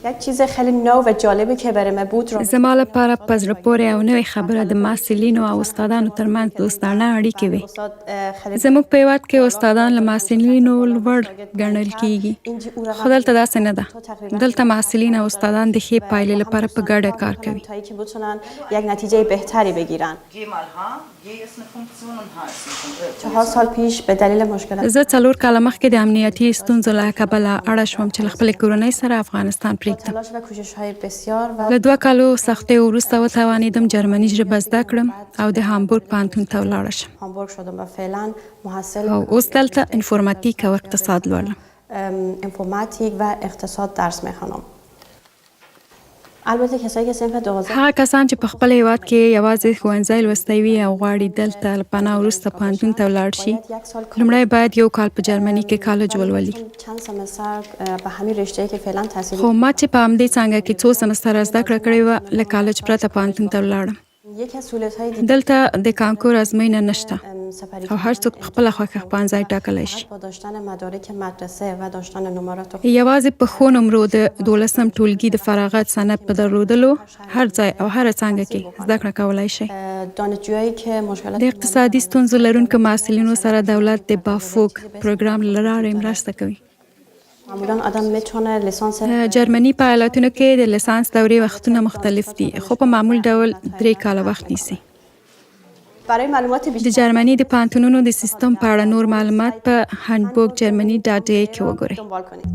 یک چیز خیلی نو و جالبی که برای من بود زما لپاره په زړه پورې او نوې خبره د محصلینو او استادانو ترمنځ دوستانه اړیکې وي. زموږ په هېواد کې استادان له محصلینو لوړ ګڼل کېږي، خو دلته داسې نه ده. دلته محصلین او استادان د ښې پایلې لپاره په ګډه کار کوي. که بتونن یک نتیجه بهتری بگیرن. 4 سال پیش به دلیل مشکلات زه 4 کاله مخکې د امنیتي ستونزو له کبله اړه شوم چې له خپلې کورنۍ سره افغانستان پرېږدم. تلاش و کوشش‌های بسیار و له 2 کالو سختیو وروسته وتوانېدم جرمني ژبه زده کړم او د هامبورګ پوهنتون ته ولاړه شم. هامبورګ شدم و فعلا محصل او اوس دلته انفورماتیک او اقتصاد لولم. انفورماتیک و اقتصاد درس میخوانم. البته کسایی که صنف 12 هغه کسان چې په خپل هېواد کې یوازې ښوونځی لوستی وي او غواړي دلته له پناه وروسته پوهنتون ته ولاړ شي، لومړی باید 1 کال په جرمني کې کالج ولولي. چند سمستر به همین رشته‌ای که فعلا تحصیل خو ما چې په همدې څانګه کې 2 سمستره زده کړه کړې وه، له کالج پرته پوهنتون ته ولاړم. یکی از سهولت‌های دلته د کانکور ازموینه نشته او هر څوک په خپله خوښه ښوونځی ټاکلی شي. با داشتن مدارک مدرسه و داشتن نمرات یوازې په ښو نمرو د 12م ټولګي د فراغت سند په درلودلو هر ځای او هر څانګه کې زده کړه کولی شي. دانشجویی که مشکلات د اقتصادي ستونزو لرونکو محصلینو سره دولت د بافوک پروګرام له لارې مرسته کوي. معمولا آدم میتونه لیسانس جرمني په ایالتونو کې د لیسانس دورې وختونه مختلف دي، خو په معمول ډول 3 کاله وخت نیسي. برای معلومات د بیشتر جرمني د پوهنتونونو د سیستم په اړه نور معلومات په هامبورګ جرمني .de کې وګورئ. دنبال کنید.